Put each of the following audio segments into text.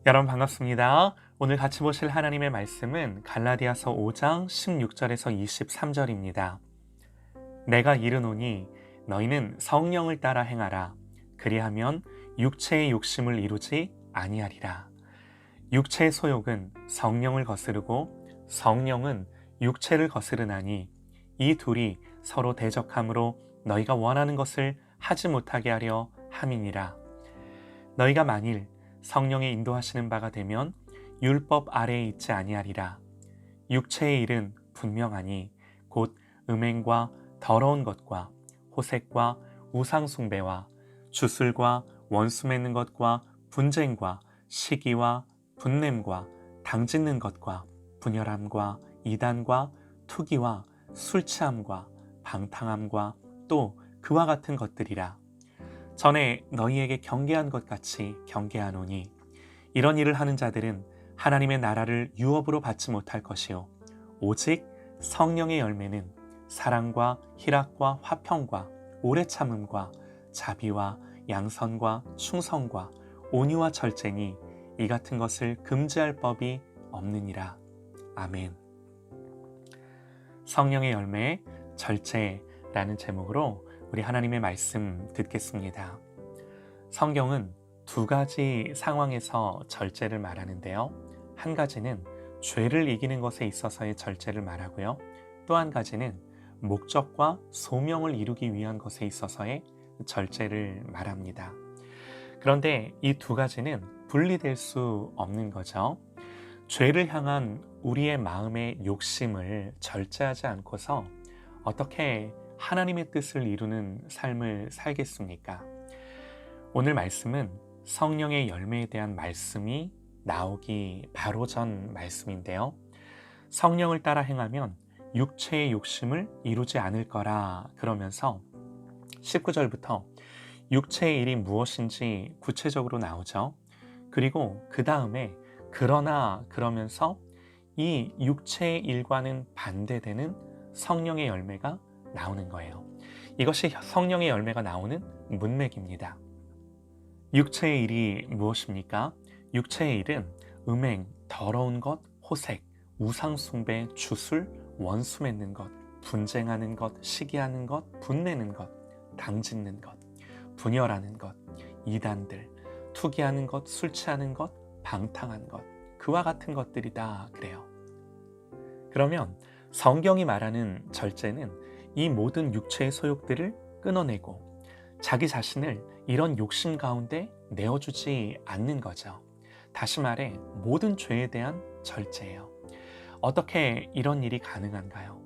여러분 반갑습니다. 오늘 같이 보실 하나님의 말씀은 갈라디아서 5장 16절에서 23절입니다. 내가 이르노니 너희는 성령을 따라 행하라. 그리하면 육체의 욕심을 이루지 아니하리라. 육체의 소욕은 성령을 거스르고 성령은 육체를 거스르나니 이 둘이 서로 대적함으로 너희가 원하는 것을 하지 못하게 하려 함이니라. 너희가 만일 성령의 인도하시는 바가 되면 율법 아래에 있지 아니하리라. 육체의 일은 분명하니 곧 음행과 더러운 것과 호색과 우상숭배와 주술과 원수 맺는 것과 분쟁과 시기와 분냄과 당짓는 것과 분열함과 이단과 투기와 술취함과 방탕함과 또 그와 같은 것들이라. 전에 너희에게 경계한 것 같이 경계하노니 이런 일을 하는 자들은 하나님의 나라를 유업으로 받지 못할 것이요 오직 성령의 열매는 사랑과 희락과 화평과 오래 참음과 자비와 양선과 충성과 온유와 절제니 이 같은 것을 금지할 법이 없느니라. 아멘. 성령의 열매 절제라는 제목으로 우리 하나님의 말씀 듣겠습니다. 성경은 두 가지 상황에서 절제를 말하는데요. 한 가지는 죄를 이기는 것에 있어서의 절제를 말하고요. 또 한 가지는 목적과 소명을 이루기 위한 것에 있어서의 절제를 말합니다. 그런데 이 두 가지는 분리될 수 없는 거죠. 죄를 향한 우리의 마음의 욕심을 절제하지 않고서 어떻게 하나님의 뜻을 이루는 삶을 살겠습니까? 오늘 말씀은 성령의 열매에 대한 말씀이 나오기 바로 전 말씀인데요. 성령을 따라 행하면 육체의 욕심을 이루지 않을 거라 그러면서 19절부터 육체의 일이 무엇인지 구체적으로 나오죠. 그리고 그 다음에 그러나 그러면서 이 육체의 일과는 반대되는 성령의 열매가 나오는 거예요. 이것이 성령의 열매가 나오는 문맥입니다. 육체의 일이 무엇입니까? 육체의 일은 음행, 더러운 것, 호색, 우상숭배, 주술, 원수 맺는 것, 분쟁하는 것, 시기하는 것, 분내는 것, 당짓는 것, 분열하는 것, 이단들, 투기하는 것, 술 취하는 것, 방탕한 것, 그와 같은 것들이다 그래요. 그러면 성경이 말하는 절제는 이 모든 육체의 소욕들을 끊어내고 자기 자신을 이런 욕심 가운데 내어주지 않는 거죠. 다시 말해 모든 죄에 대한 절제예요. 어떻게 이런 일이 가능한가요?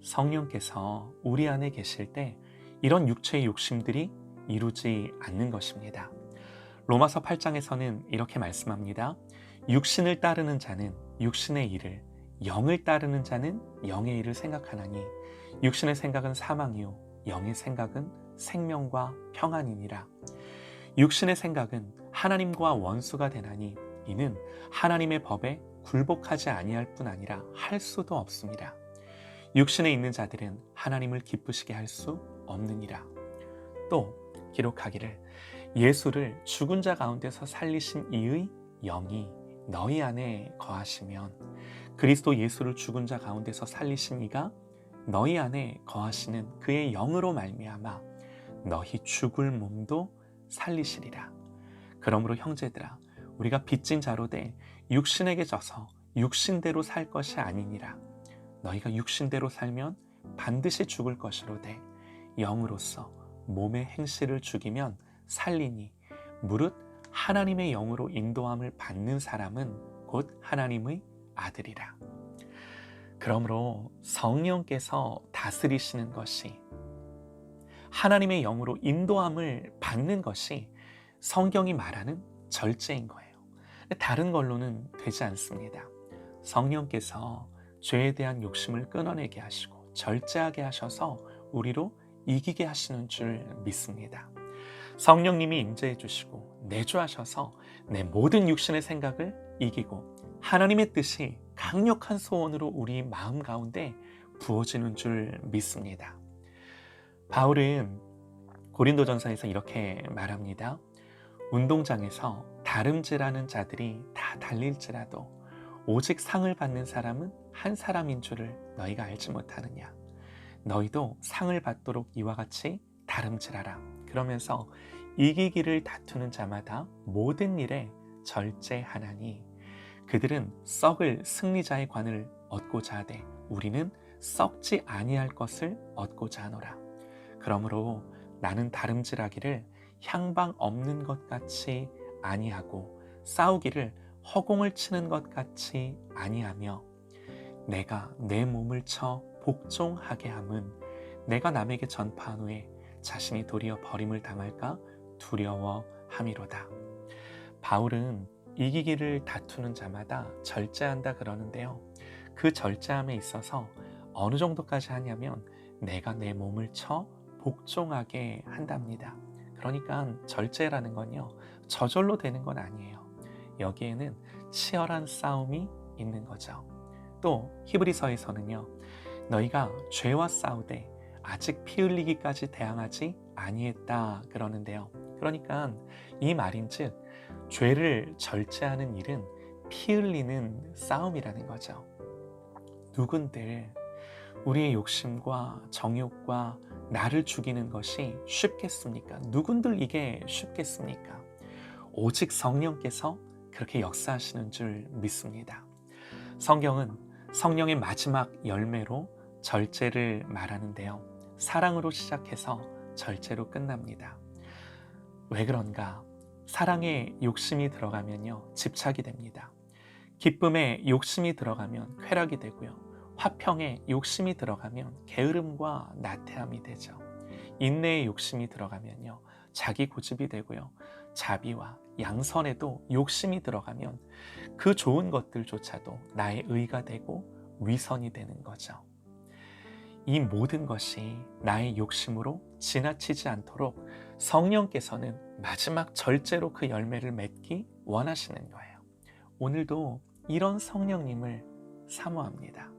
성령께서 우리 안에 계실 때 이런 육체의 욕심들이 이루지 않는 것입니다. 로마서 8장에서는 이렇게 말씀합니다. 육신을 따르는 자는 육신의 일을, 영을 따르는 자는 영의 일을 생각하나니 육신의 생각은 사망이요 영의 생각은 생명과 평안이니라. 육신의 생각은 하나님과 원수가 되나니 이는 하나님의 법에 굴복하지 아니할 뿐 아니라 할 수도 없습니다. 육신에 있는 자들은 하나님을 기쁘시게 할 수 없느니라. 또 기록하기를 예수를 죽은 자 가운데서 살리신 이의 영이 너희 안에 거하시면 그리스도 예수를 죽은 자 가운데서 살리신 이가 너희 안에 거하시는 그의 영으로 말미암아 너희 죽을 몸도 살리시리라. 그러므로 형제들아 우리가 빚진 자로 돼 육신에게 져서 육신대로 살 것이 아니니라. 너희가 육신대로 살면 반드시 죽을 것이로되 영으로서 몸의 행실을 죽이면 살리니 무릇 하나님의 영으로 인도함을 받는 사람은 곧 하나님의 아들이라. 그러므로 성령께서 다스리시는 것이 하나님의 영으로 인도함을 받는 것이 성경이 말하는 절제인 거예요. 다른 걸로는 되지 않습니다. 성령께서 죄에 대한 욕심을 끊어내게 하시고 절제하게 하셔서 우리로 이기게 하시는 줄 믿습니다. 성령님이 임재해 주시고 내주하셔서 내 모든 육신의 생각을 이기고 하나님의 뜻이 강력한 소원으로 우리 마음 가운데 부어지는 줄 믿습니다. 바울은 고린도전서에서 이렇게 말합니다. 운동장에서 다름질하는 자들이 다 달릴지라도 오직 상을 받는 사람은 한 사람인 줄을 너희가 알지 못하느냐. 너희도 상을 받도록 이와 같이 다름질하라. 그러면서 이기기를 다투는 자마다 모든 일에 절제하나니 그들은 썩을 승리자의 관을 얻고자 하되 우리는 썩지 아니할 것을 얻고자 하노라. 그러므로 나는 다름질하기를 향방 없는 것 같이 아니하고 싸우기를 허공을 치는 것 같이 아니하며 내가 내 몸을 쳐 복종하게 함은 내가 남에게 전파한 후에 자신이 도리어 버림을 당할까 두려워함이로다. 바울은 이기기를 다투는 자마다 절제한다 그러는데요. 그 절제함에 있어서 어느 정도까지 하냐면 내가 내 몸을 쳐 복종하게 한답니다. 그러니까 절제라는 건요, 저절로 되는 건 아니에요. 여기에는 치열한 싸움이 있는 거죠. 또 히브리서에서는요, 너희가 죄와 싸우되 아직 피 흘리기까지 대항하지 아니했다 그러는데요. 그러니까 이 말인즉 죄를 절제하는 일은 피 흘리는 싸움이라는 거죠. 누군들 우리의 욕심과 정욕과 나를 죽이는 것이 쉽겠습니까? 누군들 이게 쉽겠습니까? 오직 성령께서 그렇게 역사하시는 줄 믿습니다. 성경은 성령의 마지막 열매로 절제를 말하는데요. 사랑으로 시작해서 절제로 끝납니다. 왜 그런가? 사랑에 욕심이 들어가면요, 집착이 됩니다. 기쁨에 욕심이 들어가면 쾌락이 되고요. 화평에 욕심이 들어가면 게으름과 나태함이 되죠. 인내에 욕심이 들어가면요, 자기 고집이 되고요. 자비와 양선에도 욕심이 들어가면 그 좋은 것들조차도 나의 의가 되고 위선이 되는 거죠. 이 모든 것이 나의 욕심으로 지나치지 않도록 성령께서는 마지막 절제로 그 열매를 맺기 원하시는 거예요. 오늘도 이런 성령님을 사모합니다.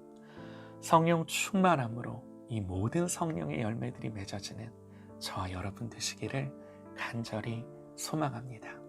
성령 충만함으로 이 모든 성령의 열매들이 맺어지는 저와 여러분 되시기를 간절히 소망합니다.